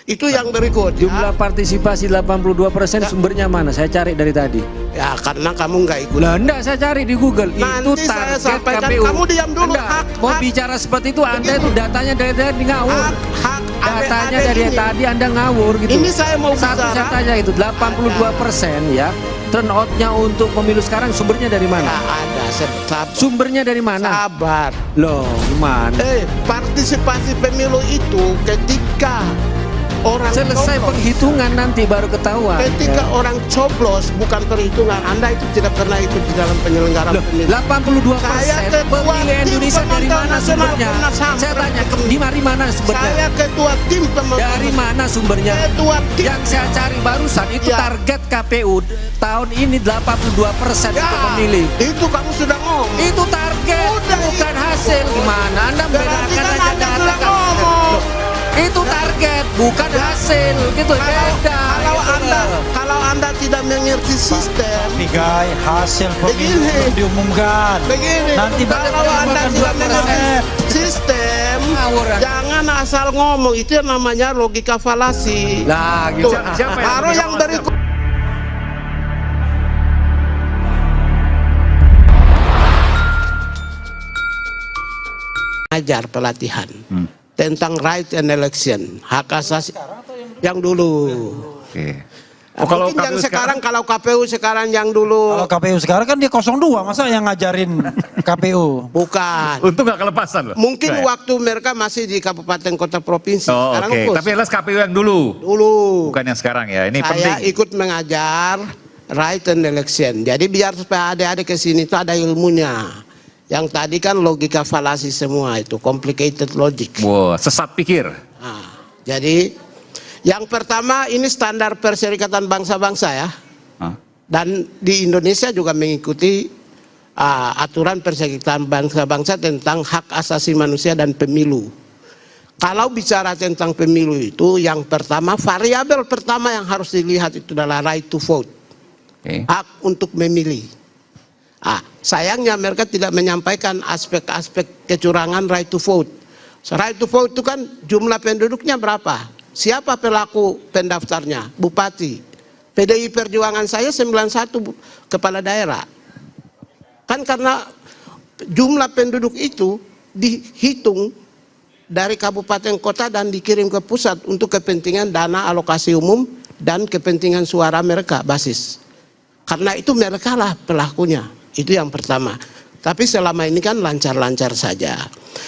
Itu yang berikut. Jumlah partisipasi 82% sumbernya mana? Saya cari dari tadi. Ya karena kamu nggak ikut. Lah enggak, saya cari di Google. Nanti Itu saya target sampaikan. KPU. Kamu diam dulu. Anda mau bicara seperti itu, Anda itu datanya dari ngawur. Datanya dari tadi Anda ngawur gitu. Ini saya mau Satu bicara. saya tanya itu 82% ya. Turnoutnya untuk pemilu sekarang sumbernya dari mana? Nggak ada. Sabar. Sumbernya dari mana? Sabar. Loh, gimana? Partisipasi pemilu itu ketika orang Selesai coblos. penghitungan nanti baru ketahuan. Ketika ya. orang coblos bukan perhitungan. Anda itu tidak pernah ikut di dalam penyelenggaraan Loh, pemilu. 82% pemilih Indonesia dari mana sumbernya? Saya tanya, di mana sumbernya? Saya ketua tim pemantau. Dari mana sumbernya? Ketua tim. Yang saya cari barusan itu Ya. target KPU tahun ini 82% Ya, untuk pemilih. itu kamu sudah ngomong. Itu target, Udah, bukan itu. hasil. Gimana Anda Berarti membedakan kan aja Anda data sudah kan? ngomong. Loh, itu target, bukan hasil gitu. Beda. Kalau anda tidak mengerti sistem, Tapi guys, hasil pemilu Begini. belum diumumkan. begini. Nanti Kalau anda tidak mengerti sistem, Ngawur, Anda. jangan asal ngomong. Itu yang namanya logika falasi. Lah, gitu. Tuh, Siapa yang baru logika yang falasi? berikut. Ajar pelatihan tentang right and election, hak asasi yang dulu. Oke. Kalau yang sekarang, kalau KPU sekarang yang dulu Kalau KPU sekarang kan dia 02, masa yang ngajarin KPU? bukan. Untung nggak kelepasan loh. Mungkin Nah. waktu mereka masih di kabupaten kota provinsi. Oh, Sekarang oke. fokus. Tapi jelas KPU yang dulu, Dulu bukan yang sekarang ya. Ini saya penting. ikut mengajar right and election. Jadi biar supaya adik-adik ke sini itu ada ilmunya. Yang tadi kan logika falasi semua itu, complicated logic. Wow, sesat pikir. Nah, jadi yang pertama ini standar Perserikatan Bangsa-Bangsa ya. Hah? Dan di Indonesia juga mengikuti aturan Perserikatan Bangsa-Bangsa tentang hak asasi manusia dan pemilu. Kalau bicara tentang pemilu itu, yang pertama, variabel pertama yang harus dilihat itu adalah right to vote. Oke. Hak untuk memilih. Sayangnya mereka tidak menyampaikan aspek-aspek kecurangan right to vote. Right to vote itu kan jumlah penduduknya berapa? Siapa pelaku pendaftarnya? Bupati. PDI Perjuangan saya 91 kepala daerah. Kan karena jumlah penduduk itu dihitung dari kabupaten kota dan dikirim ke pusat untuk kepentingan dana alokasi umum dan kepentingan suara mereka basis. Karena itu mereka lah pelakunya. Itu yang pertama. Tapi selama ini kan lancar-lancar saja.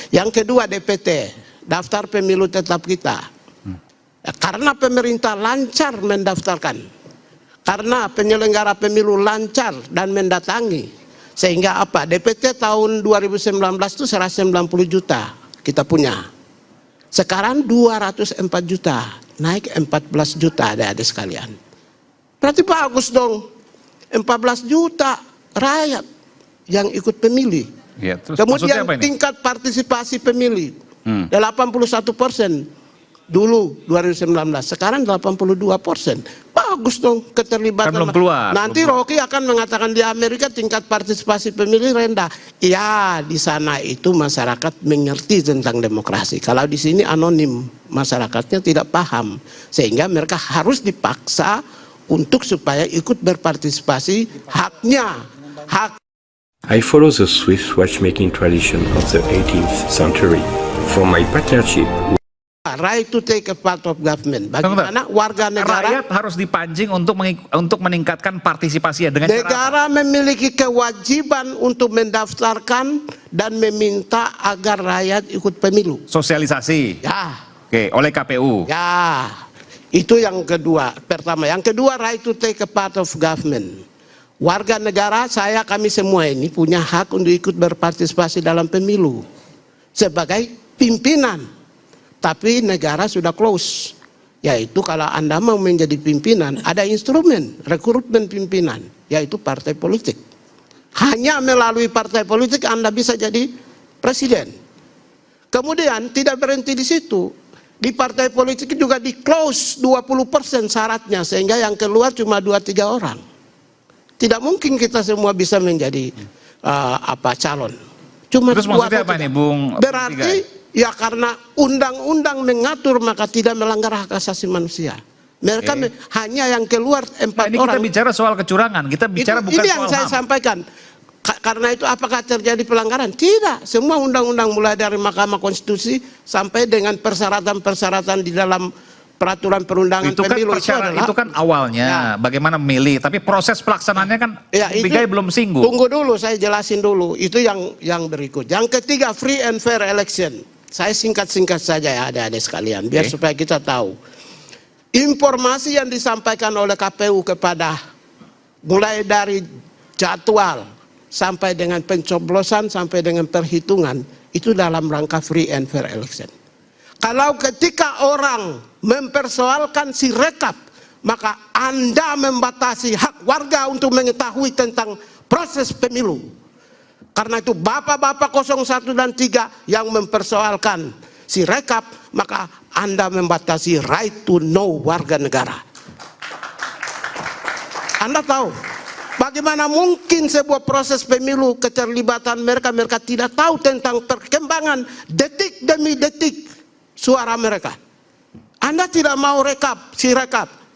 Yang kedua DPT, daftar pemilu tetap kita. Karena pemerintah lancar mendaftarkan, karena penyelenggara pemilu lancar dan mendatangi, sehingga apa? DPT tahun 2019 itu 190 juta kita punya. Sekarang 204 juta, naik 14 juta adik-adik sekalian. Berarti bagus dong, 14 juta rakyat yang ikut pemilih. Ya, terus Kemudian maksudnya apa ini? tingkat partisipasi pemilih 81% dulu 2019, sekarang 82%. Bagus dong keterlibatan. Kan belum keluar. Nanti Rocky akan mengatakan di Amerika tingkat partisipasi pemilih rendah. Iya, di sana itu masyarakat mengerti tentang demokrasi. Kalau di sini anonim, masyarakatnya tidak paham, sehingga mereka harus dipaksa untuk supaya ikut berpartisipasi haknya. Hak I follow the Swiss watchmaking tradition of the 18th century. From my partnership right to take a part of government. Bagaimana warga negara Rakyat harus dipancing untuk meningkatkan partisipasi ya dengan cara apa? negara memiliki kewajiban untuk mendaftarkan dan meminta agar rakyat ikut pemilu. Sosialisasi. Ya, Oke, oleh KPU. ya. Itu yang kedua. Pertama, yang kedua right to take a part of government. Warga negara, kami semua ini punya hak untuk ikut berpartisipasi dalam pemilu sebagai pimpinan. Tapi negara sudah close. Yaitu kalau Anda mau menjadi pimpinan, ada instrumen rekrutmen pimpinan, yaitu partai politik. Hanya melalui partai politik Anda bisa jadi presiden. Kemudian tidak berhenti di situ. Di partai politik juga di close 20% syaratnya, sehingga yang keluar cuma 2-3 orang. Tidak mungkin kita semua bisa menjadi calon. Cuma Terus 2 maksudnya atau apa 3. nih, Bung? Berarti Ya karena undang-undang mengatur maka tidak melanggar hak asasi manusia. Mereka hanya yang keluar 4 Ini orang. kita bicara soal kecurangan, kita bicara bukan ini yang soal saya HAM. sampaikan. Karena itu apakah terjadi pelanggaran? Tidak. Semua undang-undang mulai dari Mahkamah Konstitusi sampai dengan persyaratan-persyaratan di dalam peraturan perundangan Itu kan pemilu itu kan awalnya bagaimana memilih, tapi proses pelaksanaannya kan Bigai belum singgung. Tunggu dulu, saya jelasin dulu. Itu yang berikut. Yang ketiga, free and fair election. Saya singkat-singkat saja ya adik-adik sekalian, biar supaya kita tahu. Informasi yang disampaikan oleh KPU kepada mulai dari jadwal sampai dengan pencoblosan sampai dengan perhitungan itu dalam rangka free and fair election. Kalau ketika orang mempersoalkan Sirekap, maka Anda membatasi hak warga untuk mengetahui tentang proses pemilu. Karena itu Bapak-Bapak 01 dan 3 yang mempersoalkan Sirekap, maka Anda membatasi right to know warga negara. Anda tahu bagaimana mungkin sebuah proses pemilu keterlibatan mereka tidak tahu tentang perkembangan detik demi detik suara mereka. Anda tidak mau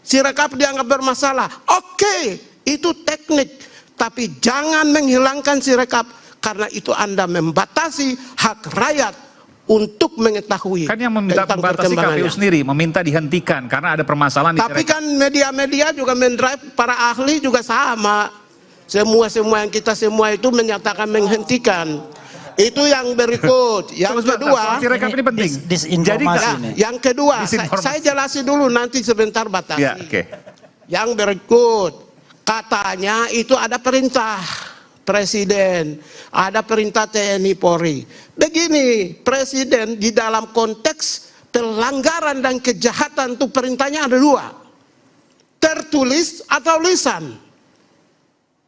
Sirekap dianggap bermasalah. Oke, itu teknik, tapi jangan menghilangkan Sirekap karena itu Anda membatasi hak rakyat untuk mengetahui. Kan yang membatasi KPU sendiri, meminta dihentikan karena ada permasalahan. Tapi kan media-media juga mendrive, para ahli juga sama. Semua yang kita semua itu menyatakan menghentikan. Itu yang berikut. Yang kedua, Sirekap ini penting. Disinformasi. Yang kedua, saya jelasin dulu nanti sebentar batasi. Ya, Yang berikut, katanya itu ada perintah Presiden, ada perintah TNI Polri. Begini, Presiden di dalam konteks pelanggaran dan kejahatan itu perintahnya ada 2. Tertulis atau lisan.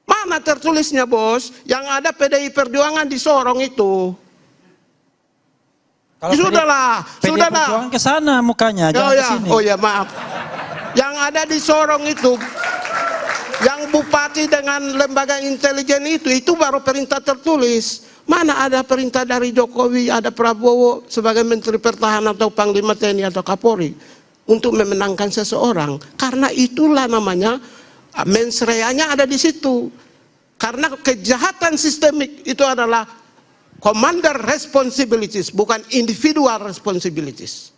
Mana tertulisnya, Bos? Yang ada PDI Perjuangan di Sorong itu. Sudahlah. Perjuangan ke sana mukanya, jangan ke sini. Oh ya, maaf. Yang ada di Sorong itu, yang bupati dengan lembaga intelijen itu baru perintah tertulis. Mana ada perintah dari Jokowi, ada Prabowo sebagai Menteri Pertahanan atau Panglima TNI atau Kapolri untuk memenangkan seseorang. Karena itulah namanya mens rea-nya ada di situ. Karena kejahatan sistemik itu adalah commander responsibilities, bukan individual responsibilities.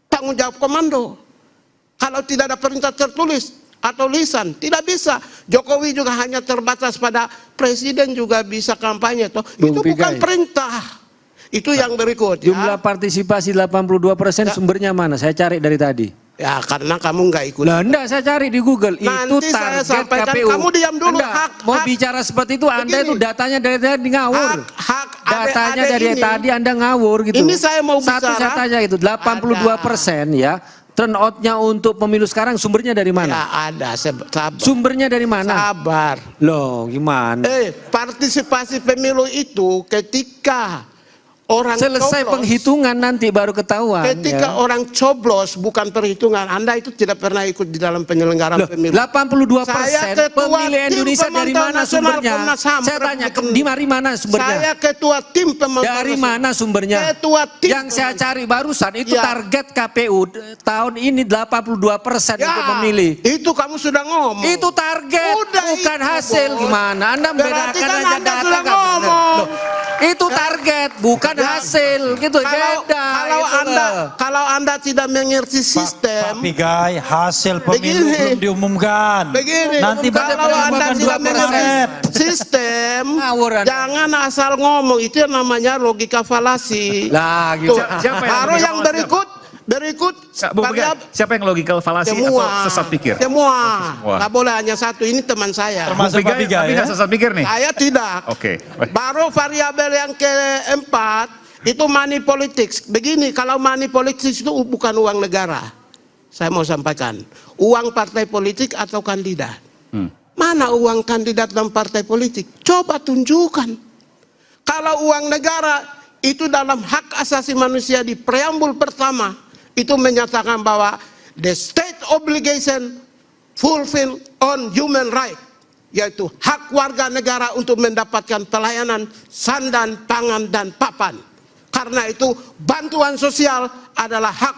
Tanggung jawab komando. Kalau tidak ada perintah tertulis atau lisan, tidak bisa. Jokowi juga hanya terbatas pada presiden juga bisa kampanye. Itu bukan perintah. Itu yang berikut. Jumlah partisipasi 82%, sumbernya mana? Saya cari dari tadi. Ya karena kamu nggak ikut. Nah, enggak, saya cari di Google. Nanti itu saya target sampaikan, KPU. kamu diam dulu. Mau bicara seperti itu, Anda begini, itu datanya dari tadi ngawur. Datanya dari tadi Anda ngawur gitu. Ini saya mau Satu bicara. saya tanya itu, 82% ya. Turnoutnya untuk pemilu sekarang sumbernya dari mana? Ya ada, sabar. Sumbernya dari mana? Sabar. Loh, gimana? Partisipasi pemilu itu ketika orang Selesai coblos, penghitungan nanti baru ketahuan. ketika orang coblos bukan perhitungan. Anda itu tidak pernah ikut di dalam penyelenggaraan pemilu. 82% pemilih Indonesia dari mana sumbernya? Komnas HAM, Saya tanya, dari mana sumbernya? Saya ketua tim pemantau Dari mana sumbernya? Ketua tim yang saya cari barusan itu target KPU tahun ini 82% untuk memilih. Itu kamu sudah ngomong. Itu target, bukan itu, hasil. Bos. Gimana? Anda Berarti membedakan kan aja Anda data sudah nggak benar. ngomong. Loh, itu target, bukan hasil. Gitu, beda. Kalau anda tidak mengerti sistem, Pak Bigai, hasil pemilu belum diumumkan. Begini, Nanti kalau anda tidak mengerti sistem, jangan asal ngomong. Itu yang namanya logika falasi. Lah, gitu. Baru yang berikut siapa yang logical falasi semua, atau sesat pikir? Semua. Nggak boleh hanya satu. Ini teman saya. Termasuk Pak Bigai, tapi nggak sesat pikir nih? Saya tidak. Oke. Baru variabel yang keempat itu money politics. Begini, kalau money politics itu bukan uang negara. Saya mau sampaikan, uang partai politik atau kandidat. Mana uang kandidat dan partai politik? Coba tunjukkan. Kalau uang negara itu dalam hak asasi manusia di preambul pertama itu menyatakan bahwa the state obligation fulfill on human right, yaitu hak warga negara untuk mendapatkan pelayanan sandan, pangan, dan papan. Karena itu bantuan sosial adalah hak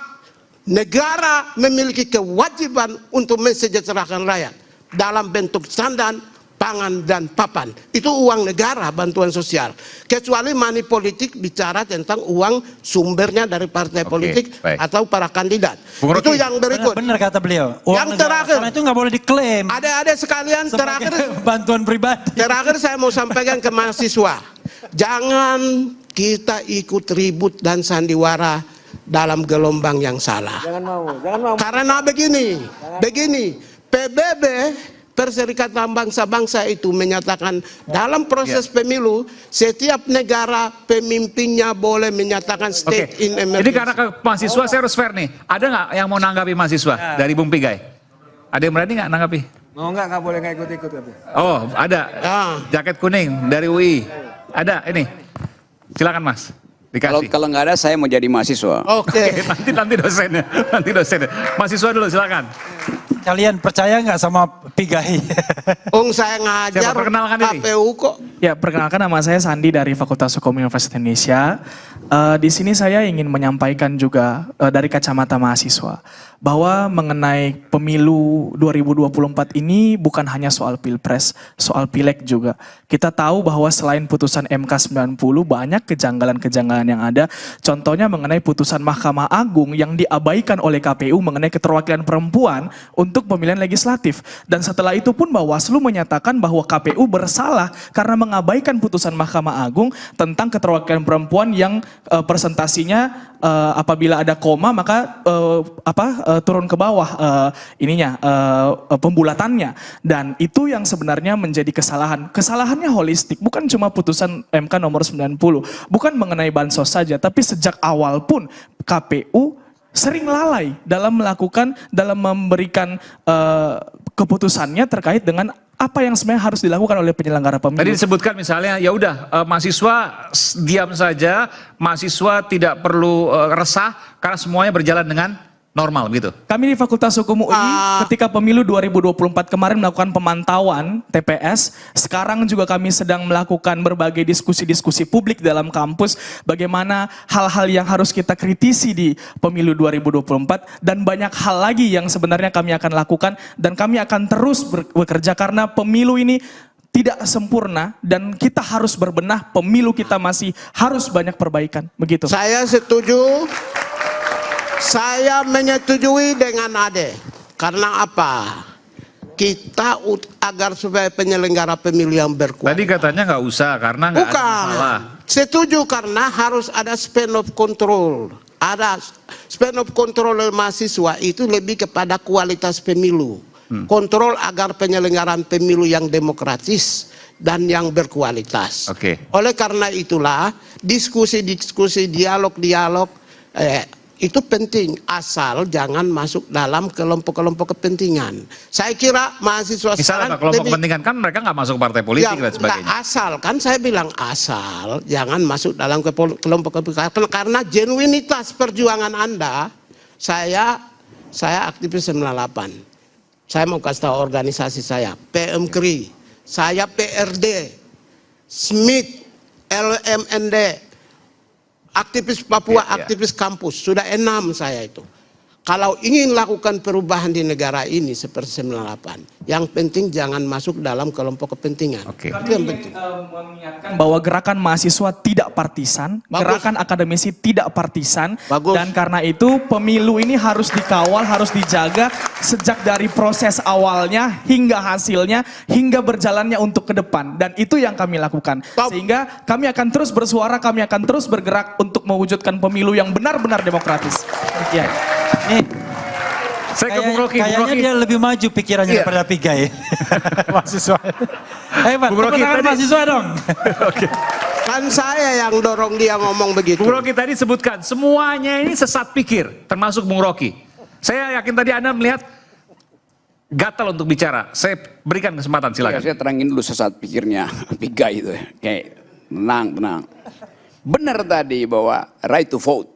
negara, memiliki kewajiban untuk mensejahterakan rakyat dalam bentuk sandan, pangan, dan papan. Itu uang negara, bantuan sosial. Kecuali money politik bicara tentang uang sumbernya dari partai politik atau para kandidat. Itu yang berikut. Benar kata beliau. Uang Yang negara, terakhir, karena itu nggak boleh diklaim. Adik-adik sekalian, terakhir bantuan pribadi. Terakhir saya mau sampaikan ke mahasiswa, jangan kita ikut ribut dan sandiwara dalam gelombang yang salah. Jangan mau. Karena begini, PBB, Perserikatan Bangsa-Bangsa itu menyatakan dalam proses pemilu setiap negara pemimpinnya boleh menyatakan state in emergency. Jadi karena ke mahasiswa saya harus fair nih. Ada nggak yang mau nanggapi mahasiswa dari Bung Pigai? Ada yang berani nggak nanggapi? Mau nggak boleh nggak ikut-ikut. Oh ada. Jaket kuning dari UI. Ada ini. Silakan Mas. Dikasih. Kalau nggak ada saya mau jadi mahasiswa. Oke. Nanti dosennya. Mahasiswa dulu silakan. Kalian percaya nggak sama Pigai? Saya ngajar KPU kok. Ya, perkenalkan nama saya Sandi dari Fakultas Hukum Universitas Indonesia. Di sini saya ingin menyampaikan juga dari kacamata mahasiswa bahwa mengenai pemilu 2024 ini bukan hanya soal pilpres, soal pileg juga. Kita tahu bahwa selain putusan MK 90 banyak kejanggalan-kejanggalan yang ada. Contohnya mengenai putusan Mahkamah Agung yang diabaikan oleh KPU mengenai keterwakilan perempuan untuk pemilihan legislatif. Dan setelah itu pun Bawaslu menyatakan bahwa KPU bersalah karena mengabaikan putusan Mahkamah Agung tentang keterwakilan perempuan yang presentasinya apabila ada koma maka turun ke bawah pembulatannya, dan itu yang sebenarnya menjadi kesalahan. Kesalahannya holistik, bukan cuma putusan MK nomor 90, bukan mengenai bansos saja, tapi sejak awal pun KPU sering lalai dalam memberikan keputusannya terkait dengan apa yang sebenarnya harus dilakukan oleh penyelenggara pemilu. Tadi disebutkan misalnya ya udah mahasiswa diam saja, mahasiswa tidak perlu resah karena semuanya berjalan dengan normal gitu. Kami di Fakultas Hukum UI ketika pemilu 2024 kemarin melakukan pemantauan TPS, sekarang juga kami sedang melakukan berbagai diskusi-diskusi publik dalam kampus bagaimana hal-hal yang harus kita kritisi di pemilu 2024 dan banyak hal lagi yang sebenarnya kami akan lakukan dan kami akan terus bekerja karena pemilu ini tidak sempurna dan kita harus berbenah, pemilu kita masih harus banyak perbaikan, begitu. Saya setuju. Saya menyetujui dengan Ade. Karena apa? Kita agar supaya penyelenggara pemilu yang berkualitas. Tadi katanya nggak usah karena nggak ada masalah. Setuju karena harus ada span of control. Ada span of control oleh mahasiswa itu lebih kepada kualitas pemilu. Kontrol agar penyelenggaraan pemilu yang demokratis dan yang berkualitas. Oleh karena itulah diskusi-diskusi, dialog-dialog itu penting, asal jangan masuk dalam kelompok-kelompok kepentingan. Saya kira mahasiswa misalnya kelompok kepentingan kan mereka nggak masuk partai politik dan sebagainya. Asal, kan saya bilang asal jangan masuk dalam kelompok kepentingan karena genuinitas perjuangan Anda. Saya aktivis 98. Saya mau kasih tahu organisasi saya, PMKRI, saya PRD, Smith, LMND, aktivis Papua, aktivis kampus, sudah 6 saya itu. Kalau ingin lakukan perubahan di negara ini seperti 98, yang penting jangan masuk dalam kelompok kepentingan. Itu yang penting. Mengingatkan bahwa gerakan mahasiswa tidak partisan, gerakan akademisi tidak partisan, dan karena itu pemilu ini harus dikawal, harus dijaga sejak dari proses awalnya hingga hasilnya, hingga berjalannya untuk ke depan. Dan itu yang kami lakukan. Sehingga kami akan terus bersuara, kami akan terus bergerak untuk mewujudkan pemilu yang benar-benar demokratis. Ya. Saya ke Bung Rocky. Kayaknya dia lebih maju pikirannya daripada Pigai. Mahasiswa. Hebat, mahasiswa dong. Kan saya yang dorong dia ngomong begitu. Bung Rocky tadi sebutkan, semuanya ini sesat pikir, termasuk Bung Rocky. Saya yakin tadi Anda melihat gatal untuk bicara. Saya berikan kesempatan, silakan. Saya terangin dulu sesat pikirnya Pigai itu. Kayak tenang. Benar tadi bahwa right to vote.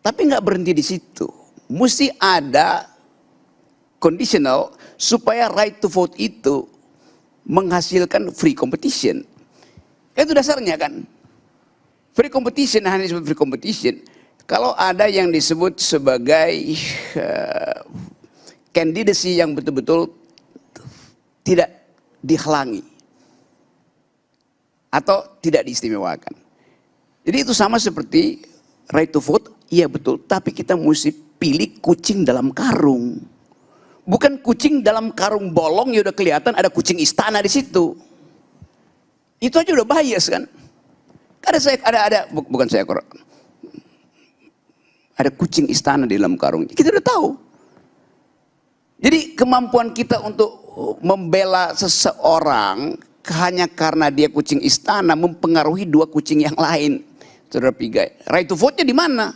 Tapi nggak berhenti di situ. Mesti ada conditional supaya right to vote itu menghasilkan free competition. Itu dasarnya kan. Free competition, hanya disebut free competition. Kalau ada yang disebut sebagai candidacy yang betul-betul tidak dihalangi atau tidak diistimewakan. Jadi itu sama seperti right to vote, iya betul, tapi kita mesti pilih kucing dalam karung. Bukan kucing dalam karung bolong, ya udah kelihatan ada kucing istana di situ. Itu aja udah bias kan. Bukan seekor. Ada kucing istana di dalam karung. Kita udah tahu. Jadi kemampuan kita untuk membela seseorang hanya karena dia kucing istana mempengaruhi dua kucing yang lain. Saudara Pigai, right to vote-nya di mana?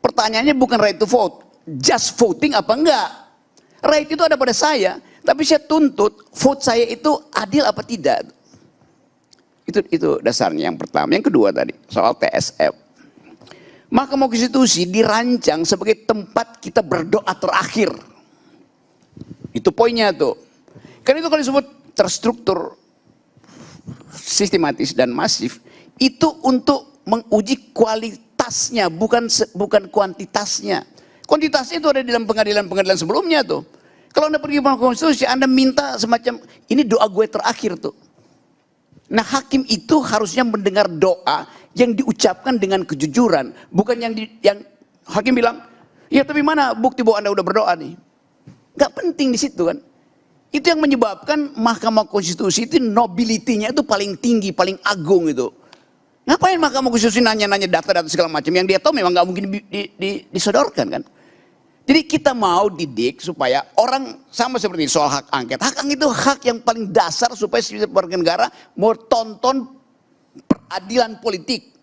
Pertanyaannya bukan right to vote, just voting apa enggak? Right itu ada pada saya, tapi saya tuntut vote saya itu adil apa tidak. Itu dasarnya yang pertama. Yang kedua tadi soal TSF. Mahkamah Konstitusi dirancang sebagai tempat kita berdoa terakhir. Itu poinnya tuh. Karena itu kalau disebut terstruktur, sistematis dan masif, itu untuk menguji kualitasnya, bukan kuantitasnya. Kuantitasnya itu ada di dalam pengadilan-pengadilan sebelumnya tuh. Kalau Anda pergi ke Mahkamah Konstitusi, Anda minta semacam, ini doa gue terakhir tuh. Nah hakim itu harusnya mendengar doa yang diucapkan dengan kejujuran. Bukan yang hakim bilang, ya tapi mana bukti bahwa Anda udah berdoa nih. Gak penting di situ kan. Itu yang menyebabkan Mahkamah Konstitusi itu nobility-nya itu paling tinggi, paling agung itu. Ngapain Mahkamah Konstitusi nanya-nanya data-data segala macam yang dia tahu memang gak mungkin disodorkan kan. Jadi kita mau didik supaya orang sama seperti soal hak angket. Hak angket itu hak yang paling dasar supaya setiap warga negara mau tonton peradilan politik.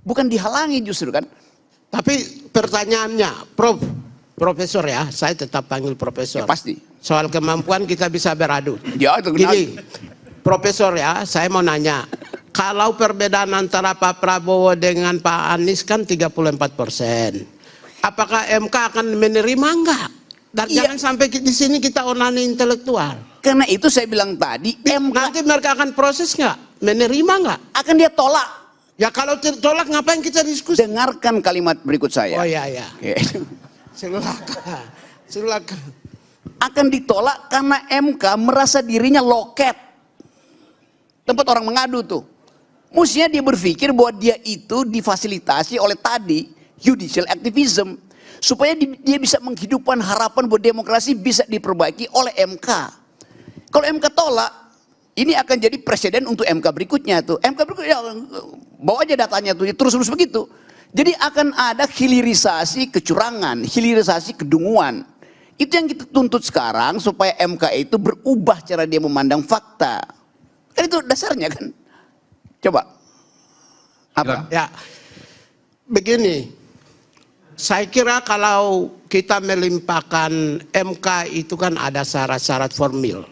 Bukan dihalangi justru kan. Tapi pertanyaannya, Profesor ya, saya tetap panggil Profesor. Ya pasti. Soal kemampuan kita bisa beradu. Ya itu Gini, Profesor ya, saya mau nanya. Kalau perbedaan antara Pak Prabowo dengan Pak Anies kan 34%. Apakah MK akan menerima enggak? Dan iya. jangan sampai di sini kita onani intelektual. Karena itu saya bilang tadi, MK Nanti mereka akan proses enggak? Menerima enggak? akan dia tolak. Ya kalau tolak ngapain kita diskusi? Dengarkan kalimat berikut saya. Oh iya iya. Oke. Silakan. Akan ditolak karena MK merasa dirinya loket. Tempat orang mengadu tuh. Mestinya dia berpikir bahwa dia itu difasilitasi oleh tadi judicial activism. Supaya dia bisa menghidupkan harapan bahwa demokrasi bisa diperbaiki oleh MK. Kalau MK tolak, ini akan jadi presiden untuk MK berikutnya tuh. MK berikutnya, bawa aja datanya tuh, terus-terus begitu. Jadi akan ada hilirisasi kecurangan, hilirisasi kedunguan. Itu yang kita tuntut sekarang supaya MK itu berubah cara dia memandang fakta. Kan itu dasarnya kan. Coba. Apa? Ya. Begini. Saya kira kalau kita melimpahkan MK itu kan ada syarat-syarat formil.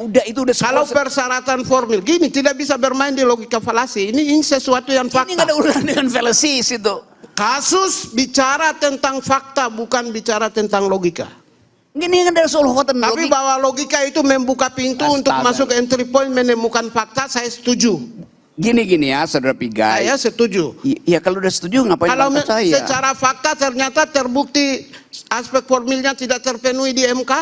Udah itu udah Kalau persyaratan formil, gini tidak bisa bermain di logika falasi. Ini sesuatu yang fakta. Ini nggak ada urusan dengan fallacies itu. Kasus bicara tentang fakta, bukan bicara tentang logika. Ini kan ada soal hotel Tapi bahwa logika itu membuka pintu untuk masuk ke entry point menemukan fakta, saya setuju. Gini ya, Saudara Pigai. Saya setuju. Iya kalau udah setuju ngapain Kalau bantah saya? secara fakta ternyata terbukti aspek formilnya tidak terpenuhi di MK,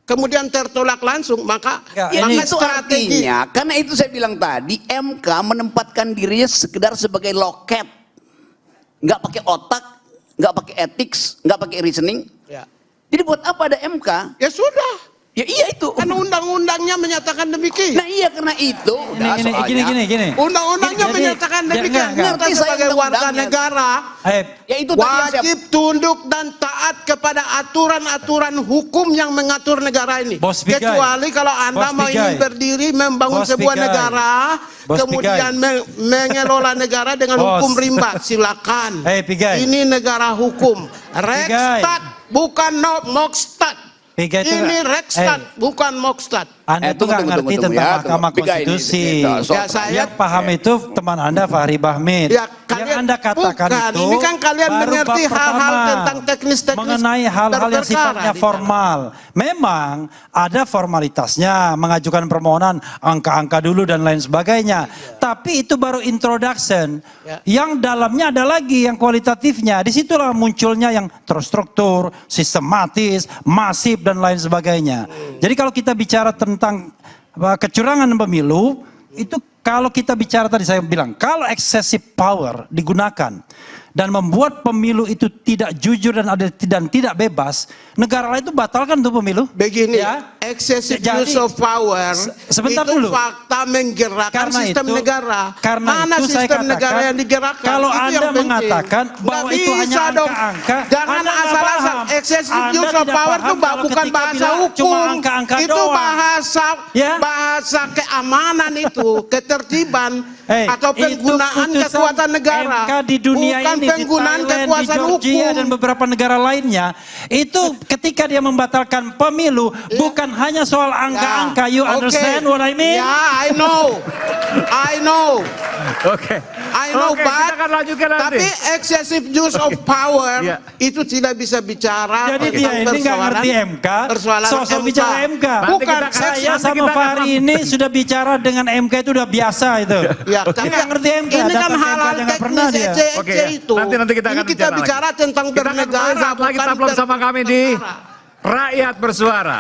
kemudian tertolak langsung, maka Ya, maka itu artinya, karena itu saya bilang tadi, MK menempatkan dirinya sekedar sebagai loket, nggak pakai otak, nggak pakai ethics, nggak pakai reasoning. Ya. Jadi buat apa ada MK? Ya sudah. Ya iya itu. Kan undang-undangnya menyatakan demikian. Nah iya karena itu. Gini. Undang-undangnya menyatakan demikian. Kita sebagai warga negara Ya itu tadi yang wajib tunduk dan taat kepada aturan-aturan hukum yang mengatur negara ini. Bos Pigai. Kecuali kalau Anda Bos mau Pigai. ingin berdiri membangun Bos sebuah Pigai. negara, Bos kemudian mengelola negara dengan Bos. hukum rimba, silakan. Pigai. Ini negara hukum. Rekstad bukan Mokstat. Pigai itu Ini Rekstad bukan Mokstat. Anda itu nggak ngerti tentang Mahkamah Konstitusi. Yang paham itu teman Anda Fahri Bahmid. Ya, yang Anda katakan bukan. itu Ini kan kalian baru mengerti bab hal-hal pertama. tentang teknis-teknis Mengenai hal-hal yang sifatnya formal. Memang ada formalitasnya, mengajukan permohonan, angka-angka dulu dan lain sebagainya. Tapi itu baru introduction. Yang dalamnya ada lagi yang kualitatifnya. Disitulah munculnya yang terstruktur, sistematis, masif dan lain sebagainya. Jadi kalau kita bicara tentang kecurangan pemilu, itu kalau kita bicara tadi saya bilang, kalau excessive power digunakan dan membuat pemilu itu tidak jujur dan tidak bebas, negara lain itu batalkan tuh pemilu. Begini, ya. excessive Jadi, use of power sebentar itu dulu. fakta menggerakkan Karena sistem itu- negara. karena Mana itu saya sistem katakan, negara yang digerakkan? kalau Itu yang Anda penting. mengatakan bahwa Nggak itu hanya bisa dong. angka-angka, Jangan Anda nggak asal-asal. paham. Excessive Anda use of tidak power paham itu kalau bukan ketika bahasa bilang hukum. cuma angka-angka Itu doang. bahasa Ya. bahasa keamanan itu, ketertiban atau itu penggunaan putusan kekuatan negara. MK di dunia bukan ini, penggunaan di Thailand, kekuasaan di Georgia hukum. dan beberapa negara lainnya, itu ketika dia membatalkan pemilu, bukan hanya soal angka-angka. You Oke. understand what I mean? Ya, I know. I know. Oke. I know, Oke, but kita akan lanjutkan nanti. tapi excessive use of power Iya. itu tidak bisa bicara Jadi tentang dia ini nggak ngerti MK, persoalan sosok MK. bicara MK. Nanti Bukan, kita akan- Saya nanti sama kita akan- Fahri ini sudah bicara dengan MK itu udah biasa itu. Ya, Dia nggak ngerti MK. ini kan datang ke hal-hal MK aja nggak pernah teknis dia. Oke, ece ya. itu. Nanti kita akan Ini kita bicara tentang Kita akan bernegara, kembali saat lagi bukan tetaplah bersama kami di bernegara. Rakyat Bersuara.